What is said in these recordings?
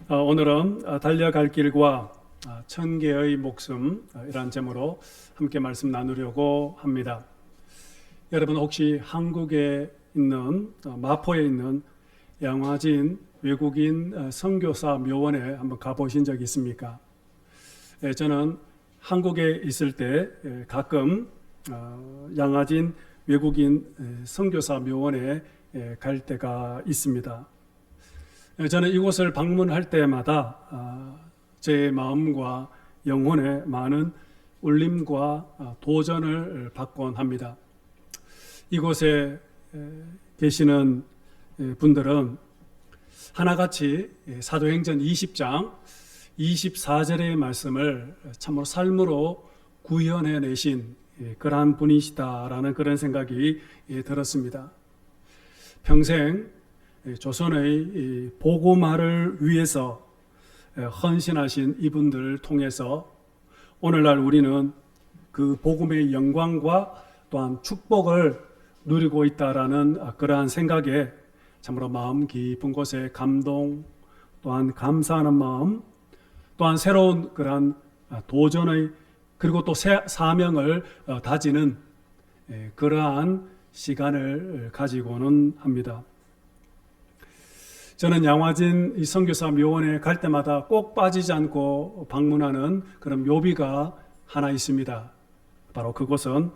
오늘은 달려갈 길과 천 개의 목숨 이란 제목으로 함께 말씀 나누려고 합니다. 여러분 혹시 한국에 있는 마포에 있는 양화진 외국인 선교사 묘원에 한번 가보신 적 있습니까? 저는 한국에 있을 때 가끔 양화진 외국인 선교사 묘원에 갈 때가 있습니다. 저는 이곳을 방문할 때마다 제 마음과 영혼에 많은 울림과 도전을 받곤 합니다. 이곳에 계시는 분들은 하나같이 사도행전 20장 24절의 말씀을 참으로 삶으로 구현해내신 그러한 분이시다라는 그런 생각이 들었습니다. 평생 조선의 복음화를 위해서 헌신하신 이분들을 통해서 오늘날 우리는 그 복음의 영광과 또한 축복을 누리고 있다라는 그러한 생각에 참으로 마음 깊은 곳에 감동, 또한 감사하는 마음, 또한 새로운 그러한 도전의 그리고 또 사명을 다지는 그러한 시간을 가지고는 합니다. 저는 양화진 이 선교사 묘원에 갈 때마다 꼭 빠지지 않고 방문하는 그런 묘비가 하나 있습니다. 바로 그곳은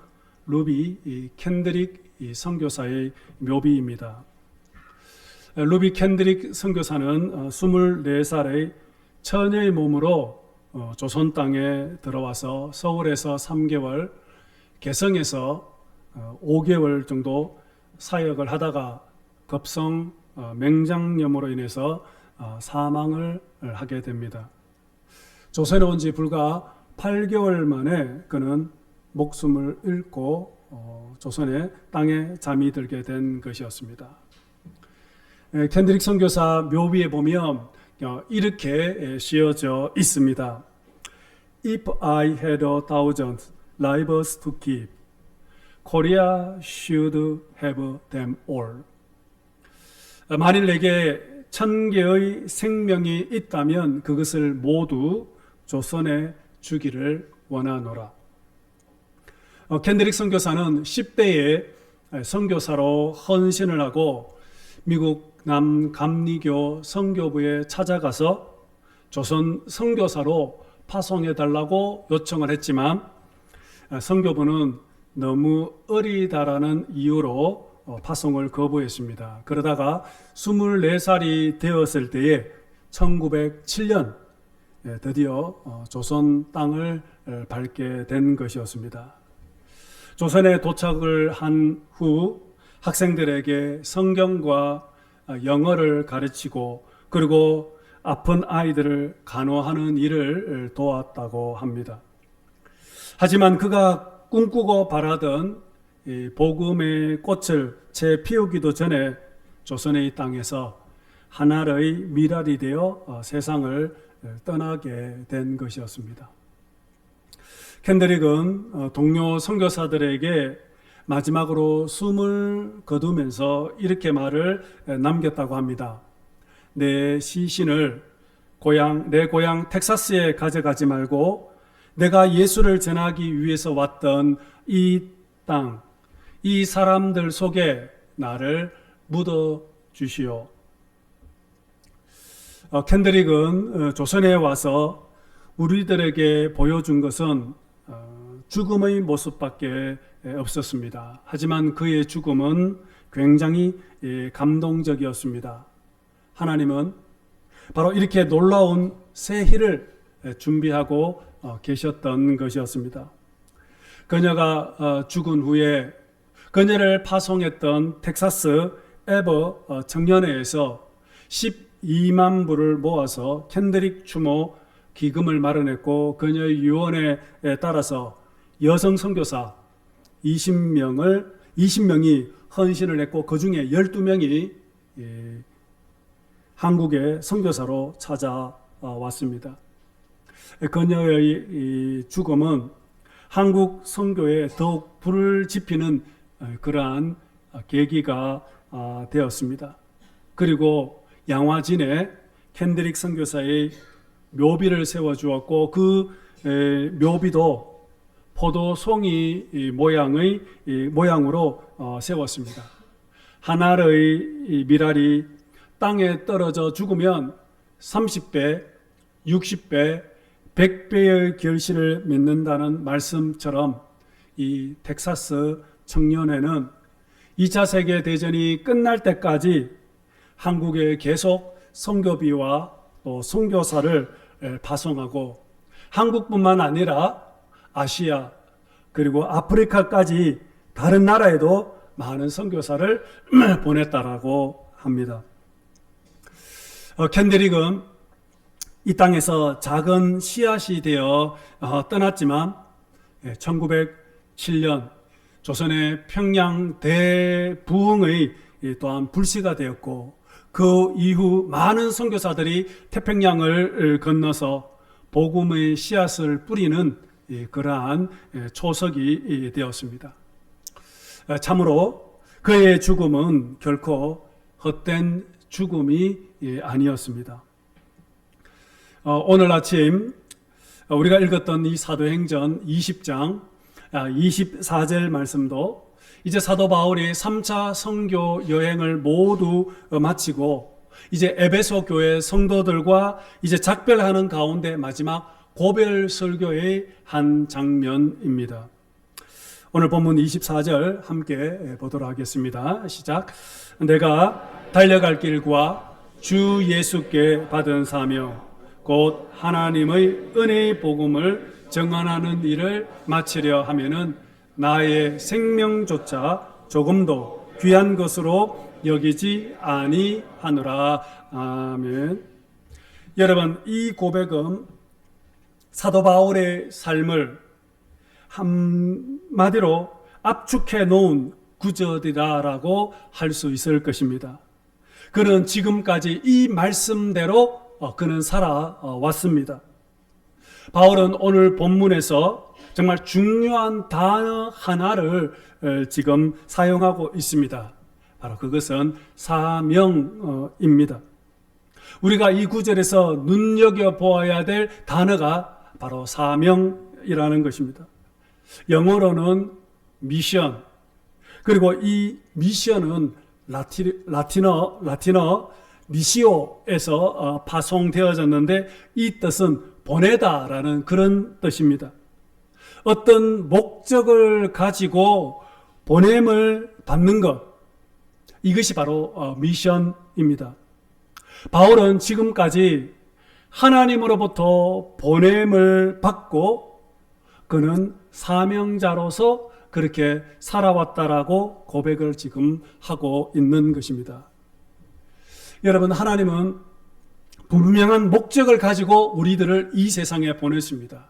루비 켄드릭 선교사의 묘비입니다. 루비 켄드릭 선교사는 24살의 처녀의 몸으로 조선 땅에 들어와서 서울에서 3개월, 개성에서 5개월 정도 사역을 하다가 급성 맹장염으로 인해서 사망을 하게 됩니다. 조선에 온 지 불과 8개월 만에 그는 목숨을 잃고 조선의 땅에 잠이 들게 된 것이었습니다. 켄드릭 선교사 묘비에 보면 이렇게 쓰여져 있습니다. If I had 1,000 lives to keep, Korea should have them all. 만일 내게 1,000개의 생명이 있다면 그것을 모두 조선에 주기를 원하노라. 켄드릭 선교사는 10대에 선교사로 헌신을 하고 미국 남감리교 선교부에 찾아가서 조선 선교사로 파송해달라고 요청을 했지만 선교부는 너무 어리다라는 이유로 파송을 거부했습니다. 그러다가 24살이 되었을 때에 1907년 드디어 조선 땅을 밟게 된 것이었습니다. 조선에 도착을 한 후 학생들에게 성경과 영어를 가르치고 그리고 아픈 아이들을 간호하는 일을 도왔다고 합니다. 하지만 그가 꿈꾸고 바라던 복음의 꽃을 채 피우기도 전에 조선의 땅에서 하나의 미랄이 되어 세상을 떠나게 된 것이었습니다. 켄드릭은 동료 선교사들에게 마지막으로 숨을 거두면서 이렇게 말을 남겼다고 합니다. 내 시신을 내 고향 텍사스에 가져가지 말고 내가 예수를 전하기 위해서 왔던 이 땅, 이 사람들 속에 나를 묻어 주시오. 켄드릭은 조선에 와서 우리들에게 보여준 것은 죽음의 모습밖에 없었습니다. 하지만 그의 죽음은 굉장히 감동적이었습니다. 하나님은 바로 이렇게 놀라운 새 희를 준비하고 계셨던 것이었습니다. 그녀가 죽은 후에 그녀를 파송했던 텍사스 에버 청년회에서 12만 불을 모아서 켄드릭 추모 기금을 마련했고 그녀의 유언에 따라서 여성 선교사 20명이 헌신을 했고 그 중에 12명이 한국의 선교사로 찾아왔습니다. 그녀의 죽음은 한국 선교에 더욱 불을 지피는 그러한 계기가 되었습니다. 그리고 양화진에 켄드릭 선교사의 묘비를 세워주었고 그 묘비도 포도송이 모양으로 세웠습니다. 한 알의 밀알이 땅에 떨어져 죽으면 30배, 60배, 100배의 결실을 맺는다는 말씀처럼 이 텍사스 청년회는 2차 세계대전이 끝날 때까지 한국에 계속 선교비와 또 선교사를 파송하고 한국뿐만 아니라 아시아 그리고 아프리카까지 다른 나라에도 많은 선교사를 보냈다라고 합니다. 켄드릭은 이 땅에서 작은 씨앗이 되어 떠났지만 1907년 조선의 평양 대부흥의 또한 불씨가 되었고 그 이후 많은 선교사들이 태평양을 건너서 복음의 씨앗을 뿌리는 그러한 초석이 되었습니다. 참으로 그의 죽음은 결코 헛된 죽음이 아니었습니다. 오늘 아침 우리가 읽었던 이 사도행전 20장 24절 말씀도 이제 사도 바울이 3차 선교 여행을 모두 마치고 이제 에베소 교회 성도들과 이제 작별하는 가운데 마지막 고별 설교의 한 장면입니다. 오늘 본문 24절 함께 보도록 하겠습니다. 시작. 내가 달려갈 길과 주 예수께 받은 사명 곧 하나님의 은혜의 복음을 증언하는 일을 마치려 하면은 나의 생명조차 조금도 귀한 것으로 여기지 아니하노라. 아멘. 여러분, 이 고백은 사도 바울의 삶을 한마디로 압축해 놓은 구절이다라고 할 수 있을 것입니다. 그는 지금까지 이 말씀대로 그는 살아왔습니다. 바울은 오늘 본문에서 정말 중요한 단어 하나를 지금 사용하고 있습니다. 바로 그것은 사명입니다. 우리가 이 구절에서 눈여겨보아야 될 단어가 바로 사명이라는 것입니다. 영어로는 미션, 그리고 이 미션은 라틴어 미시오에서 파송되어졌는데 이 뜻은 보내다라는 그런 뜻입니다. 어떤 목적을 가지고 보냄을 받는 것, 이것이 바로 미션입니다. 바울은 지금까지 하나님으로부터 보냄을 받고 그는 사명자로서 그렇게 살아왔다라고 고백을 지금 하고 있는 것입니다. 여러분, 하나님은 분명한 목적을 가지고 우리들을 이 세상에 보냈습니다.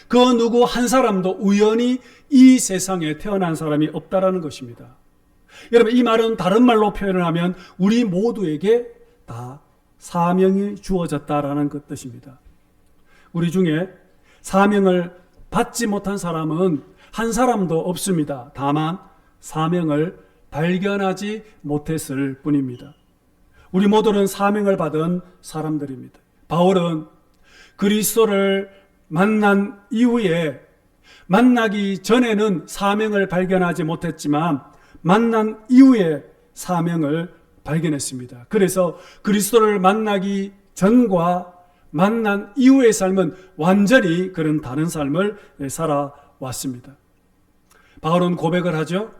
그 누구 한 사람도 우연히 이 세상에 태어난 사람이 없다라는 것입니다. 여러분, 이 말은 다른 말로 표현을 하면 우리 모두에게 다 사명이 주어졌다라는 그 뜻입니다. 우리 중에 사명을 받지 못한 사람은 한 사람도 없습니다. 다만 사명을 발견하지 못했을 뿐입니다. 우리 모두는 사명을 받은 사람들입니다. 바울은 그리스도를 만난 이후에 만나기 전에는 사명을 발견하지 못했지만 만난 이후에 사명을 발견했습니다. 그래서 그리스도를 만나기 전과 만난 이후의 삶은 완전히 그런 다른 삶을 살아왔습니다. 바울은 고백을 하죠.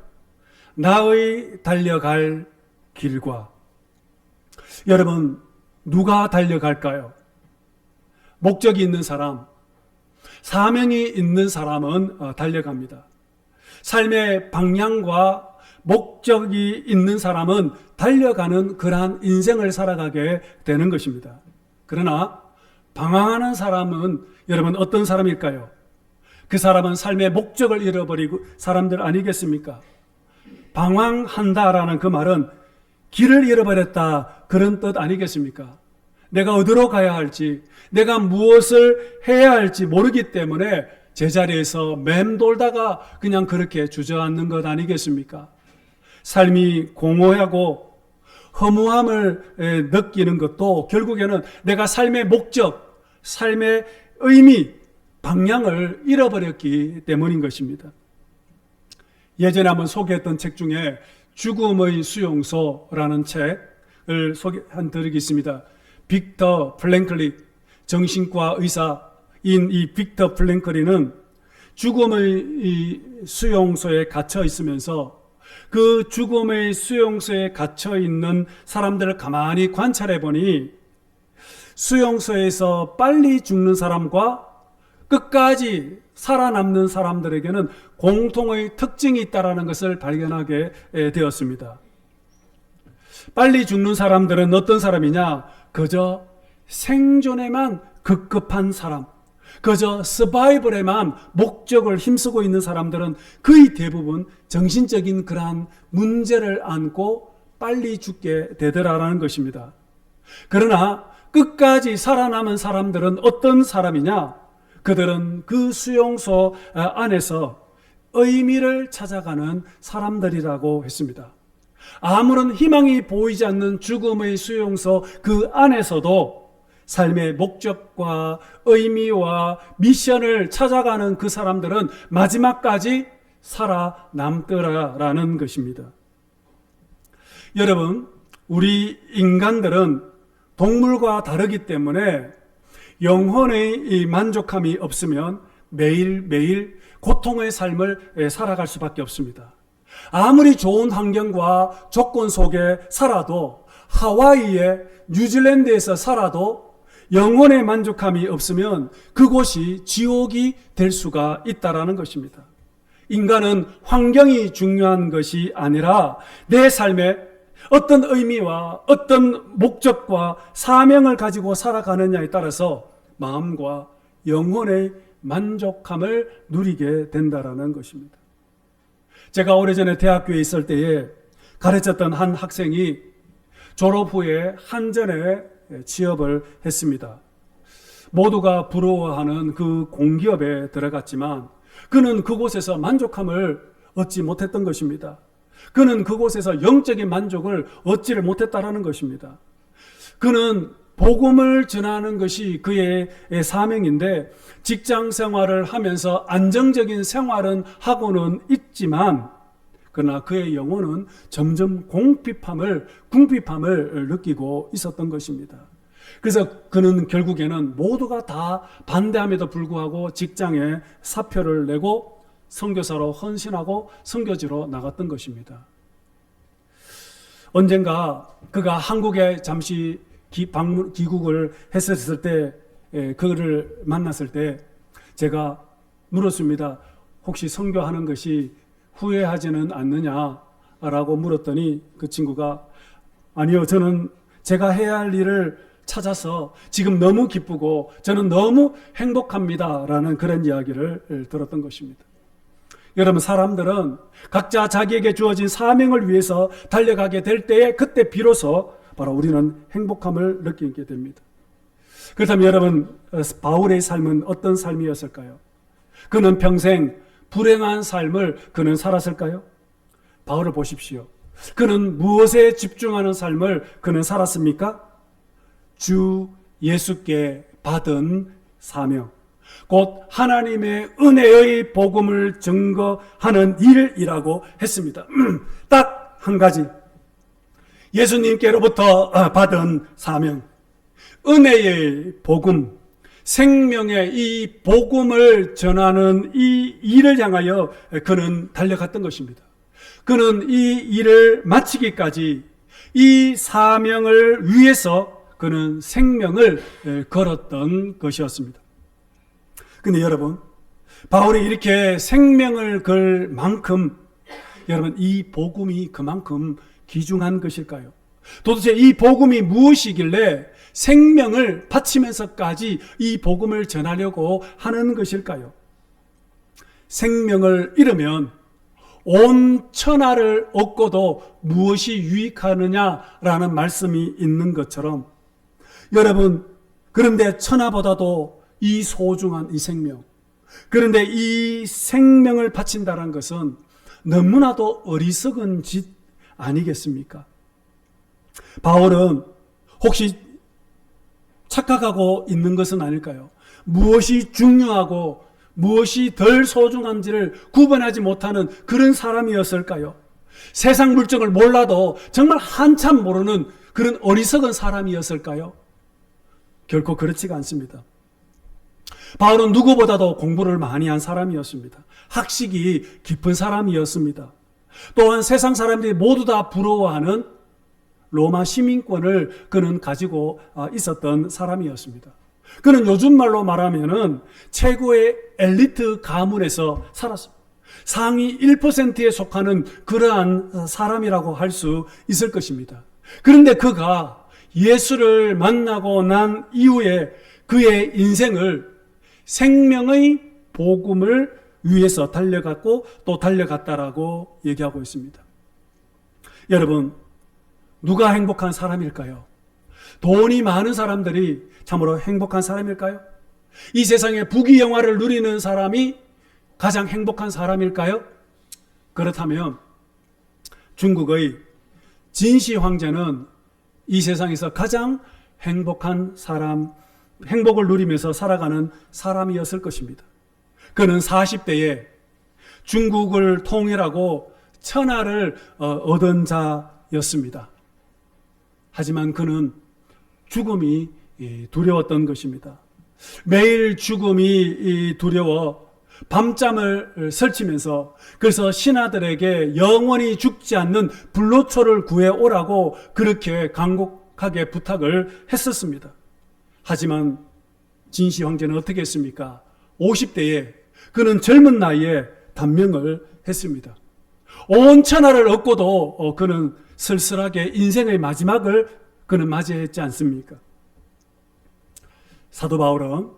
나의 달려갈 길과. 여러분, 누가 달려갈까요? 목적이 있는 사람, 사명이 있는 사람은 달려갑니다. 삶의 방향과 목적이 있는 사람은 달려가는 그러한 인생을 살아가게 되는 것입니다. 그러나 방황하는 사람은 여러분 어떤 사람일까요? 그 사람은 삶의 목적을 잃어버리고 사람들 아니겠습니까? 방황한다라는 그 말은 길을 잃어버렸다 그런 뜻 아니겠습니까? 내가 어디로 가야 할지, 내가 무엇을 해야 할지 모르기 때문에 제자리에서 맴돌다가 그냥 그렇게 주저앉는 것 아니겠습니까? 삶이 공허하고 허무함을 느끼는 것도 결국에는 내가 삶의 목적, 삶의 의미, 방향을 잃어버렸기 때문인 것입니다. 예전에 한번 소개했던 책 중에 죽음의 수용소라는 책을 소개한 적이 있습니다. 빅터 플랭클리, 정신과 의사인 이 빅터 플랭클리는 죽음의 수용소에 갇혀 있으면서 그 죽음의 수용소에 갇혀 있는 사람들을 가만히 관찰해 보니 수용소에서 빨리 죽는 사람과 끝까지 살아남는 사람들에게는 공통의 특징이 있다는 것을 발견하게 되었습니다. 빨리 죽는 사람들은 어떤 사람이냐? 그저 생존에만 급급한 사람, 그저 서바이벌에만 목적을 힘쓰고 있는 사람들은 거의 대부분 정신적인 그러한 문제를 안고 빨리 죽게 되더라라는 것입니다. 그러나 끝까지 살아남은 사람들은 어떤 사람이냐? 그들은 그 수용소 안에서 의미를 찾아가는 사람들이라고 했습니다. 아무런 희망이 보이지 않는 죽음의 수용소 그 안에서도 삶의 목적과 의미와 미션을 찾아가는 그 사람들은 마지막까지 살아남더라라는 것입니다. 여러분, 우리 인간들은 동물과 다르기 때문에 영혼의 이 만족함이 없으면 매일매일 고통의 삶을 살아갈 수밖에 없습니다. 아무리 좋은 환경과 조건 속에 살아도, 하와이에 뉴질랜드에서 살아도 영혼의 만족함이 없으면 그곳이 지옥이 될 수가 있다라는 것입니다. 인간은 환경이 중요한 것이 아니라 내 삶에 어떤 의미와 어떤 목적과 사명을 가지고 살아가느냐에 따라서 마음과 영혼의 만족함을 누리게 된다라는 것입니다. 제가 오래전에 대학교에 있을 때에 가르쳤던 한 학생이 졸업 후에 한전에 취업을 했습니다. 모두가 부러워하는 그 공기업에 들어갔지만 그는 그곳에서 만족함을 얻지 못했던 것입니다. 그는 그곳에서 영적인 만족을 얻지를 못했다라는 것입니다. 그는 복음을 전하는 것이 그의 사명인데 직장 생활을 하면서 안정적인 생활은 하고는 있지만 그러나 그의 영혼은 점점 궁핍함을 느끼고 있었던 것입니다. 그래서 그는 결국에는 모두가 다 반대함에도 불구하고 직장에 사표를 내고 선교사로 헌신하고 선교지로 나갔던 것입니다. 언젠가 그가 한국에 잠시 귀국을 했었을 때 그를 만났을 때 제가 물었습니다. 혹시 선교하는 것이 후회하지는 않느냐라고 물었더니 그 친구가 아니요, 저는 제가 해야 할 일을 찾아서 지금 너무 기쁘고 저는 너무 행복합니다라는 그런 이야기를 들었던 것입니다. 여러분, 사람들은 각자 자기에게 주어진 사명을 위해서 달려가게 될 때에 그때 비로소 바로 우리는 행복함을 느끼게 됩니다. 그렇다면 여러분, 바울의 삶은 어떤 삶이었을까요? 그는 평생 불행한 삶을 그는 살았을까요? 바울을 보십시오. 그는 무엇에 집중하는 삶을 그는 살았습니까? 주 예수께 받은 사명, 곧 하나님의 은혜의 복음을 증거하는 일이라고 했습니다. 딱 한 가지, 예수님께로부터 받은 사명, 은혜의 복음, 생명의 이 복음을 전하는 이 일을 향하여 그는 달려갔던 것입니다. 그는 이 일을 마치기까지 이 사명을 위해서 그는 생명을 걸었던 것이었습니다. 근데 여러분, 바울이 이렇게 생명을 걸 만큼 여러분, 이 복음이 그만큼 귀중한 것일까요? 도대체 이 복음이 무엇이길래 생명을 바치면서까지 이 복음을 전하려고 하는 것일까요? 생명을 잃으면 온 천하를 얻고도 무엇이 유익하느냐라는 말씀이 있는 것처럼 여러분, 그런데 천하보다도 이 소중한 이 생명, 그런데 이 생명을 바친다는 것은 너무나도 어리석은 짓 아니겠습니까? 바울은 혹시 착각하고 있는 것은 아닐까요? 무엇이 중요하고 무엇이 덜 소중한지를 구분하지 못하는 그런 사람이었을까요? 세상 물정을 몰라도 정말 한참 모르는 그런 어리석은 사람이었을까요? 결코 그렇지가 않습니다. 바울은 누구보다도 공부를 많이 한 사람이었습니다. 학식이 깊은 사람이었습니다. 또한 세상 사람들이 모두 다 부러워하는 로마 시민권을 그는 가지고 있었던 사람이었습니다. 그는 요즘 말로 말하면은 최고의 엘리트 가문에서 살았습니다. 상위 1%에 속하는 그러한 사람이라고 할 수 있을 것입니다. 그런데 그가 예수를 만나고 난 이후에 그의 인생을 생명의 복음을 위해서 달려갔고 또 달려갔다라고 얘기하고 있습니다. 여러분, 누가 행복한 사람일까요? 돈이 많은 사람들이 참으로 행복한 사람일까요? 이 세상에 부귀영화를 누리는 사람이 가장 행복한 사람일까요? 그렇다면 중국의 진시 황제는 이 세상에서 가장 행복한 사람, 행복을 누리면서 살아가는 사람이었을 것입니다. 그는 40대에 중국을 통일하고 천하를 얻은 자였습니다. 하지만 그는 죽음이 두려웠던 것입니다. 매일 죽음이 두려워 밤잠을 설치면서 그래서 신하들에게 영원히 죽지 않는 불로초를 구해오라고 그렇게 간곡하게 부탁을 했었습니다. 하지만 진시 황제는 어떻게 했습니까? 50대에 그는 젊은 나이에 단명을 했습니다. 온 천하를 얻고도 그는 쓸쓸하게 인생의 마지막을 그는 맞이했지 않습니까? 사도 바울은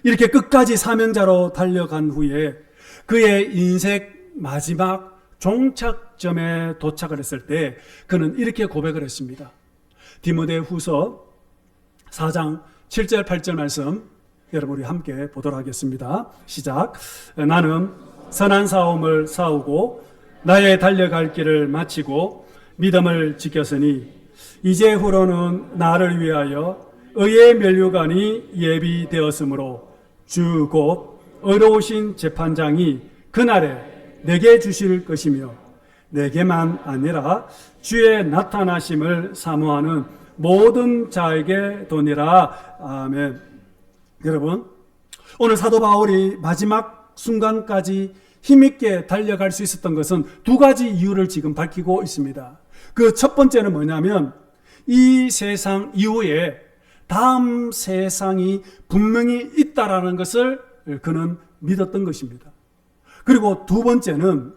이렇게 끝까지 사명자로 달려간 후에 그의 인생 마지막 종착점에 도착을 했을 때 그는 이렇게 고백을 했습니다. 디모데후서 4장 7절 8절 말씀 여러분 우리 함께 보도록 하겠습니다. 시작. 나는 선한 싸움을 싸우고 나의 달려갈 길을 마치고 믿음을 지켰으니 이제후로는 나를 위하여 의의 면류관이 예비되었으므로 주 곧 의로우신 재판장이 그날에 내게 주실 것이며 내게만 아니라 주의 나타나심을 사모하는 모든 자에게 도니라. 아멘. 여러분, 오늘 사도 바울이 마지막 순간까지 힘있게 달려갈 수 있었던 것은 두 가지 이유를 지금 밝히고 있습니다. 그 첫 번째는 뭐냐면 이 세상 이후에 다음 세상이 분명히 있다라는 것을 그는 믿었던 것입니다. 그리고 두 번째는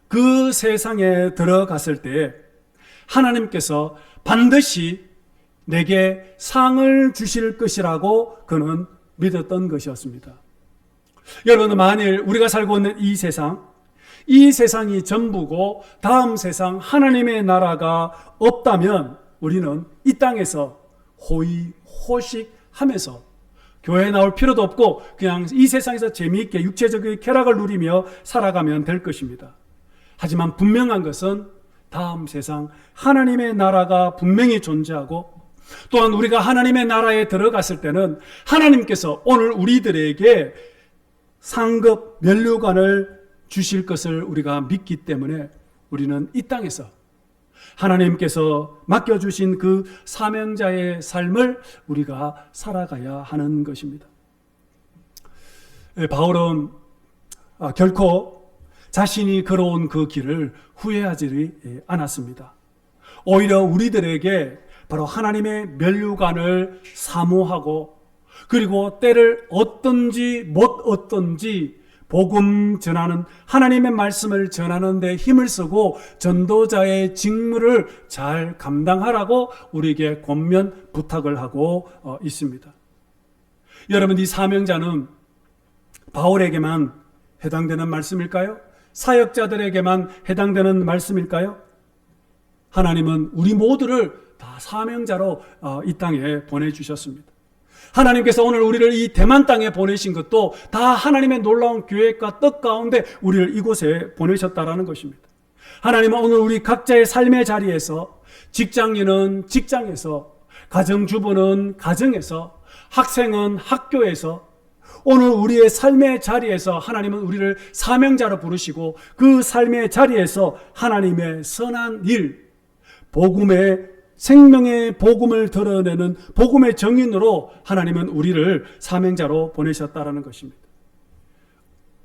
그 세상에 들어갔을 때 하나님께서 반드시 내게 상을 주실 것이라고 그는 믿었던 것이었습니다. 여러분, 만일 우리가 살고 있는 이 세상이 전부고 다음 세상 하나님의 나라가 없다면 우리는 이 땅에서 호의호식하면서 교회에 나올 필요도 없고 그냥 이 세상에서 재미있게 육체적인 쾌락을 누리며 살아가면 될 것입니다. 하지만 분명한 것은 다음 세상 하나님의 나라가 분명히 존재하고 또한 우리가 하나님의 나라에 들어갔을 때는 하나님께서 오늘 우리들에게 상급 면류관을 주실 것을 우리가 믿기 때문에 우리는 이 땅에서 하나님께서 맡겨주신 그 사명자의 삶을 우리가 살아가야 하는 것입니다. 바울은 결코 자신이 걸어온 그 길을 후회하지 않았습니다. 오히려 우리들에게 바로 하나님의 면류관을 사모하고 그리고 때를 얻든지 못 얻든지 복음 전하는 하나님의 말씀을 전하는 데 힘을 쓰고 전도자의 직무를 잘 감당하라고 우리에게 권면 부탁을 하고 있습니다. 여러분, 이 사명자는 바울에게만 해당되는 말씀일까요? 사역자들에게만 해당되는 말씀일까요? 하나님은 우리 모두를 다 사명자로 이 땅에 보내주셨습니다. 하나님께서 오늘 우리를 이 대만 땅에 보내신 것도 다 하나님의 놀라운 계획과 뜻 가운데 우리를 이곳에 보내셨다라는 것입니다. 하나님은 오늘 우리 각자의 삶의 자리에서, 직장인은 직장에서, 가정주부는 가정에서, 학생은 학교에서, 오늘 우리의 삶의 자리에서 하나님은 우리를 사명자로 부르시고 그 삶의 자리에서 하나님의 선한 일, 복음의 생명의 복음을 드러내는 복음의 증인으로 하나님은 우리를 사명자로 보내셨다라는 것입니다.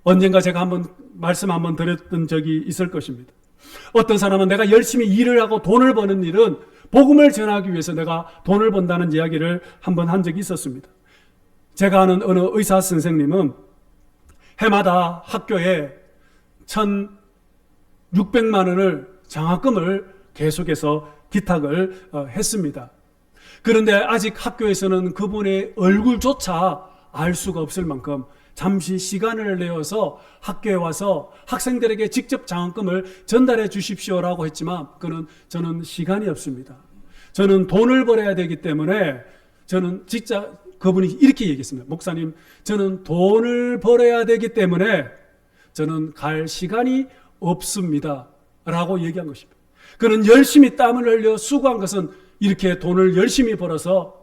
언젠가 제가 말씀 한번 드렸던 적이 있을 것입니다. 어떤 사람은 내가 열심히 일을 하고 돈을 버는 일은 복음을 전하기 위해서 내가 돈을 번다는 이야기를 한번 한 적이 있었습니다. 제가 아는 어느 의사 선생님은 해마다 학교에 1,600만 원을 장학금을 계속해서 기탁을 했습니다. 그런데 아직 학교에서는 그분의 얼굴조차 알 수가 없을 만큼 잠시 시간을 내어서 학교에 와서 학생들에게 직접 장학금을 전달해 주십시오라고 했지만 저는 시간이 없습니다. 저는 돈을 벌어야 되기 때문에 저는 진짜 그분이 이렇게 얘기했습니다. 목사님, 저는 돈을 벌어야 되기 때문에 저는 갈 시간이 없습니다 라고 얘기한 것입니다. 그는 열심히 땀을 흘려 수고한 것은 이렇게 돈을 열심히 벌어서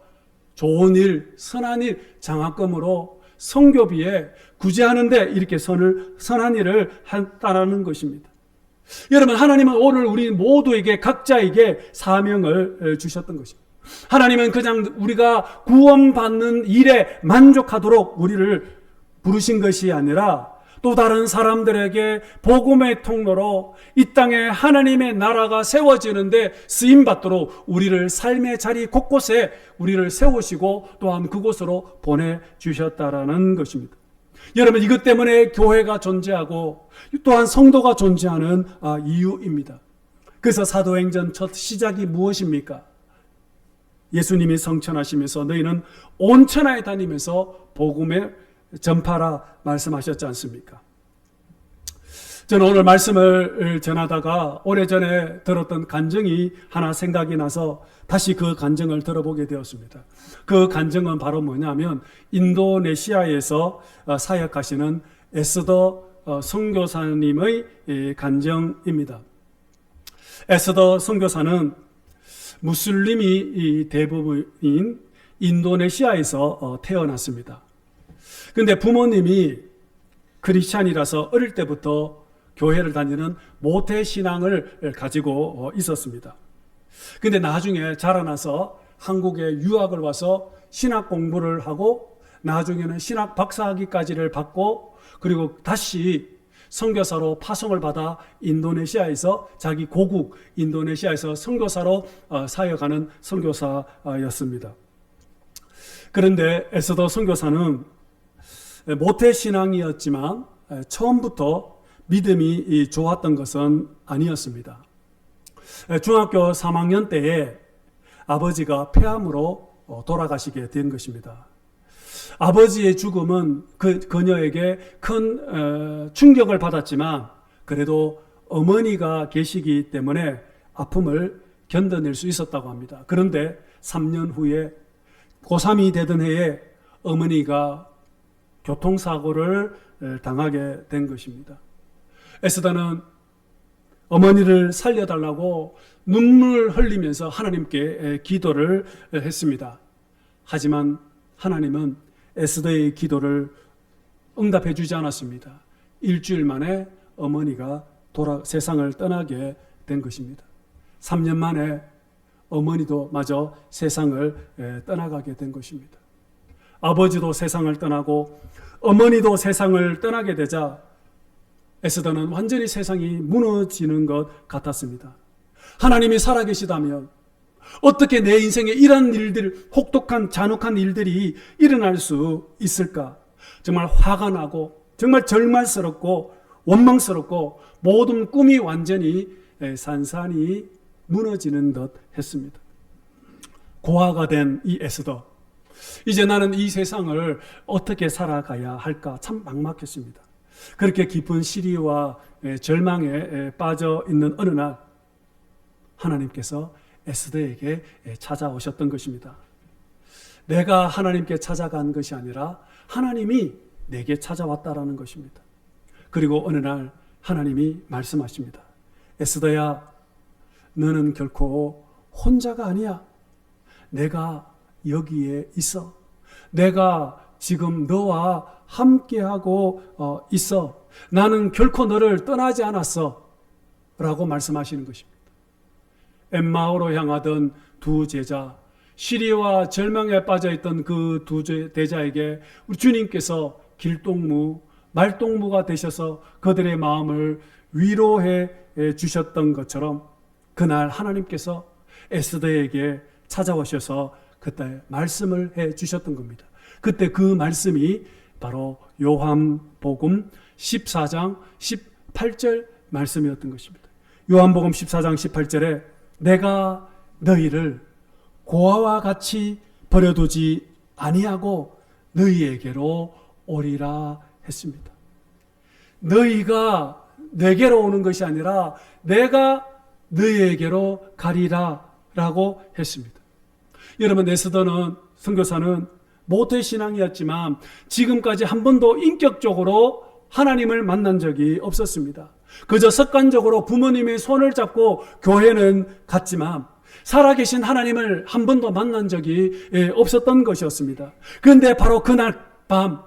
좋은 일, 선한 일, 장학금으로 선교비에 구제하는데 이렇게 선한 일을 했다는 것입니다. 여러분, 하나님은 오늘 우리 모두에게 각자에게 사명을 주셨던 것입니다. 하나님은 그냥 우리가 구원받는 일에 만족하도록 우리를 부르신 것이 아니라 또 다른 사람들에게 복음의 통로로 이 땅에 하나님의 나라가 세워지는데 쓰임받도록 우리를 삶의 자리 곳곳에 우리를 세우시고 또한 그곳으로 보내주셨다라는 것입니다. 여러분, 이것 때문에 교회가 존재하고 또한 성도가 존재하는 이유입니다. 그래서 사도행전 첫 시작이 무엇입니까? 예수님이 성천하시면서 너희는 온 천하에 다니면서 복음의 전파라 말씀하셨지 않습니까? 저는 오늘 말씀을 전하다가 오래전에 들었던 간증이 하나 생각이 나서 다시 그 간증을 들어보게 되었습니다. 그 간증은 바로 뭐냐면 인도네시아에서 사역하시는 에스더 선교사님의 간증입니다. 에스더 선교사는 무슬림이 대부분인 인도네시아에서 태어났습니다. 근데 부모님이 크리스찬이라서 어릴 때부터 교회를 다니는 모태 신앙을 가지고 있었습니다. 근데 나중에 자라나서 한국에 유학을 와서 신학 공부를 하고 나중에는 신학 박사학위까지를 받고 그리고 다시 선교사로 파송을 받아 인도네시아에서 자기 고국 인도네시아에서 선교사로 사역하는 선교사였습니다. 그런데 에스더 선교사는 모태신앙이었지만 처음부터 믿음이 좋았던 것은 아니었습니다. 중학교 3학년 때에 아버지가 폐암으로 돌아가시게 된 것입니다. 아버지의 죽음은 그녀에게 큰 충격을 받았지만 그래도 어머니가 계시기 때문에 아픔을 견뎌낼 수 있었다고 합니다. 그런데 3년 후에 고3이 되던 해에 어머니가 교통사고를 당하게 된 것입니다. 에스더는 어머니를 살려달라고 눈물을 흘리면서 하나님께 기도를 했습니다. 하지만 하나님은 에스더의 기도를 응답해 주지 않았습니다. 일주일 만에 어머니가 세상을 떠나게 된 것입니다. 3년 만에 어머니도 마저 세상을 떠나가게 된 것입니다. 아버지도 세상을 떠나고 어머니도 세상을 떠나게 되자 에스더는 완전히 세상이 무너지는 것 같았습니다. 하나님이 살아계시다면 어떻게 내 인생에 이런 일들, 혹독한 잔혹한 일들이 일어날 수 있을까? 정말 화가 나고 정말 절망스럽고 원망스럽고 모든 꿈이 완전히 산산이 무너지는 듯 했습니다. 고아가 된 이 에스더, 이제 나는 이 세상을 어떻게 살아가야 할까 참 막막했습니다. 그렇게 깊은 시리와 절망에 빠져 있는 어느 날 하나님께서 에스더에게 찾아오셨던 것입니다. 내가 하나님께 찾아간 것이 아니라 하나님이 내게 찾아왔다라는 것입니다. 그리고 어느 날 하나님이 말씀하십니다. 에스더야, 너는 결코 혼자가 아니야. 내가 여기에 있어. 내가 지금 너와 함께하고 있어. 나는 결코 너를 떠나지 않았어. 라고 말씀하시는 것입니다. 엠마오로 향하던 두 제자, 시리와 절망에 빠져있던 그 두 제자에게 우리 주님께서 길동무, 말동무가 되셔서 그들의 마음을 위로해 주셨던 것처럼 그날 하나님께서 에스더에게 찾아오셔서 그때 말씀을 해 주셨던 겁니다. 그때 그 말씀이 바로 요한복음 14장 18절 말씀이었던 것입니다. 요한복음 14장 18절에 내가 너희를 고아와 같이 버려두지 아니하고 너희에게로 오리라 했습니다. 너희가 내게로 오는 것이 아니라 내가 너희에게로 가리라 라고 했습니다. 여러분, 에스더는, 선교사는 모태신앙이었지만 지금까지 한 번도 인격적으로 하나님을 만난 적이 없었습니다. 그저 습관적으로 부모님의 손을 잡고 교회는 갔지만 살아계신 하나님을 한 번도 만난 적이 없었던 것이었습니다. 그런데 바로 그날 밤,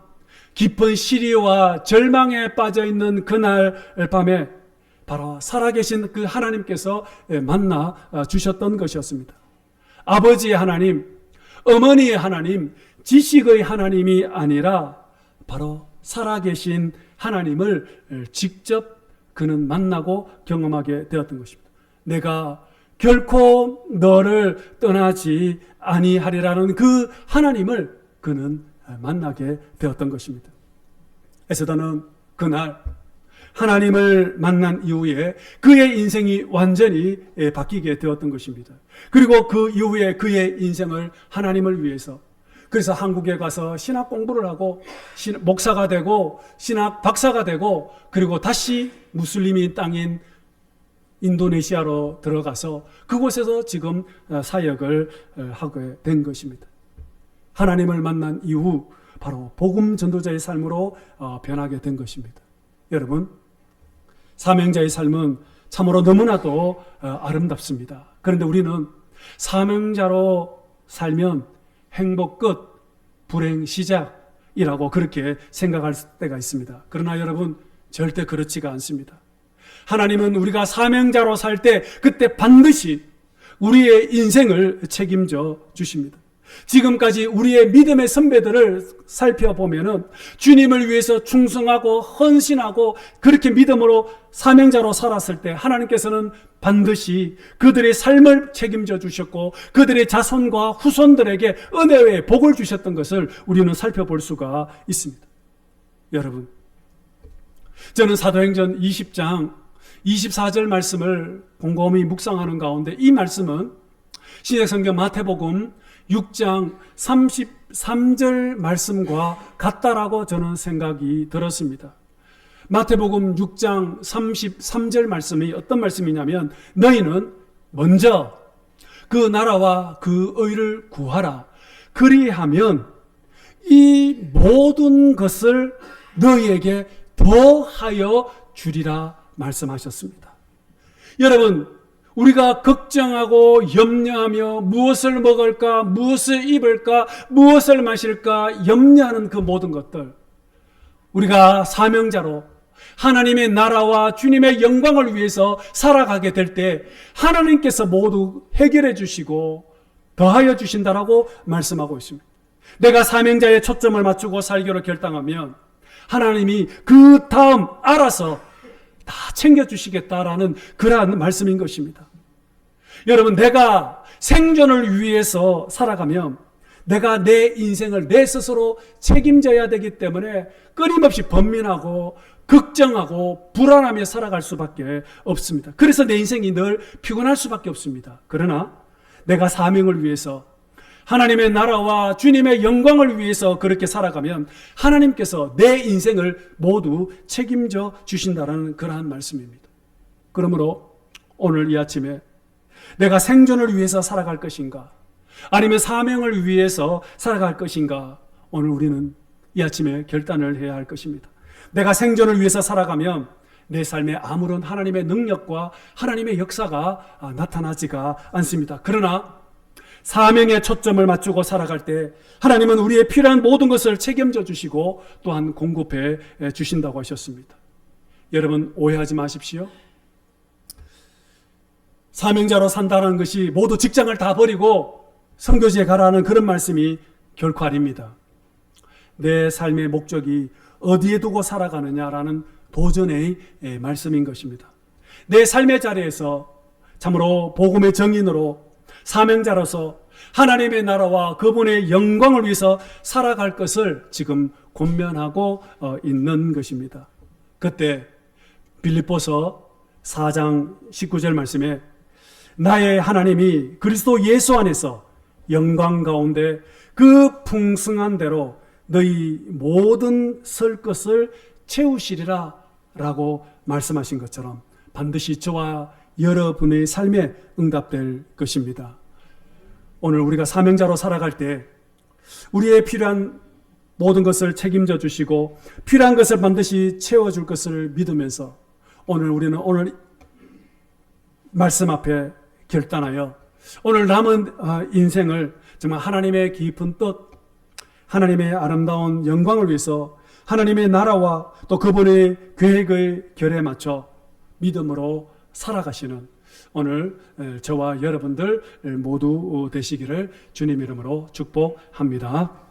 깊은 시리와 절망에 빠져있는 그날 밤에 바로 살아계신 그 하나님께서 만나 주셨던 것이었습니다. 아버지의 하나님, 어머니의 하나님, 지식의 하나님이 아니라 바로 살아계신 하나님을 직접 그는 만나고 경험하게 되었던 것입니다. 내가 결코 너를 떠나지 아니하리라는 그 하나님을 그는 만나게 되었던 것입니다. 에스더는 그날 하나님을 만난 이후에 그의 인생이 완전히 바뀌게 되었던 것입니다. 그리고 그 이후에 그의 인생을 하나님을 위해서, 그래서 한국에 가서 신학 공부를 하고 목사가 되고 신학 박사가 되고 그리고 다시 무슬림인 땅인 인도네시아로 들어가서 그곳에서 지금 사역을 하게 된 것입니다. 하나님을 만난 이후 바로 복음 전도자의 삶으로 변하게 된 것입니다. 여러분, 사명자의 삶은 참으로 너무나도 아름답습니다. 그런데 우리는 사명자로 살면 행복 끝, 불행 시작이라고 그렇게 생각할 때가 있습니다. 그러나 여러분, 절대 그렇지가 않습니다. 하나님은 우리가 사명자로 살 때 그때 반드시 우리의 인생을 책임져 주십니다. 지금까지 우리의 믿음의 선배들을 살펴보면은 주님을 위해서 충성하고 헌신하고 그렇게 믿음으로 사명자로 살았을 때 하나님께서는 반드시 그들의 삶을 책임져 주셨고 그들의 자손과 후손들에게 은혜의 복을 주셨던 것을 우리는 살펴볼 수가 있습니다. 여러분, 저는 사도행전 20장 24절 말씀을 곰곰이 묵상하는 가운데 이 말씀은 신약성경 마태복음 6장 33절 말씀과 같다라고 저는 생각이 들었습니다. 마태복음 6장 33절 말씀이 어떤 말씀이냐면 너희는 먼저 그 나라와 그 의를 구하라. 그리하면 이 모든 것을 너희에게 더하여 주리라 말씀하셨습니다. 여러분, 우리가 걱정하고 염려하며 무엇을 먹을까, 무엇을 입을까, 무엇을 마실까 염려하는 그 모든 것들, 우리가 사명자로 하나님의 나라와 주님의 영광을 위해서 살아가게 될 때 하나님께서 모두 해결해 주시고 더하여 주신다라고 말씀하고 있습니다. 내가 사명자의 초점을 맞추고 살기로 결단하면 하나님이 그 다음 알아서 다 챙겨주시겠다라는 그러한 말씀인 것입니다. 여러분, 내가 생존을 위해서 살아가면 내가 내 인생을 내 스스로 책임져야 되기 때문에 끊임없이 번민하고 걱정하고 불안하며 살아갈 수밖에 없습니다. 그래서 내 인생이 늘 피곤할 수밖에 없습니다. 그러나 내가 사명을 위해서 하나님의 나라와 주님의 영광을 위해서 그렇게 살아가면 하나님께서 내 인생을 모두 책임져 주신다는 그러한 말씀입니다. 그러므로 오늘 이 아침에 내가 생존을 위해서 살아갈 것인가 아니면 사명을 위해서 살아갈 것인가, 오늘 우리는 이 아침에 결단을 해야 할 것입니다. 내가 생존을 위해서 살아가면 내 삶에 아무런 하나님의 능력과 하나님의 역사가 나타나지가 않습니다. 그러나 사명에 초점을 맞추고 살아갈 때 하나님은 우리의 필요한 모든 것을 책임져 주시고 또한 공급해 주신다고 하셨습니다. 여러분, 오해하지 마십시오. 사명자로 산다는 것이 모두 직장을 다 버리고 선교지에 가라는 그런 말씀이 결코 아닙니다. 내 삶의 목적이 어디에 두고 살아가느냐라는 도전의 말씀인 것입니다. 내 삶의 자리에서 참으로 복음의 정인으로 사명자로서 하나님의 나라와 그분의 영광을 위해서 살아갈 것을 지금 권면하고 있는 것입니다. 그때 빌립보서 4장 19절 말씀에 나의 하나님이 그리스도 예수 안에서 영광 가운데 그 풍성한 대로 너희 모든 설 것을 채우시리라 라고 말씀하신 것처럼 반드시 저와 여러분의 삶에 응답될 것입니다. 오늘 우리가 사명자로 살아갈 때 우리의 필요한 모든 것을 책임져 주시고 필요한 것을 반드시 채워줄 것을 믿으면서 우리는 오늘 말씀 앞에 결단하여 오늘 남은 인생을 정말 하나님의 깊은 뜻, 하나님의 아름다운 영광을 위해서 하나님의 나라와 또 그분의 계획의 결에 맞춰 믿음으로 살아가시는 오늘 저와 여러분들 모두 되시기를 주님 이름으로 축복합니다.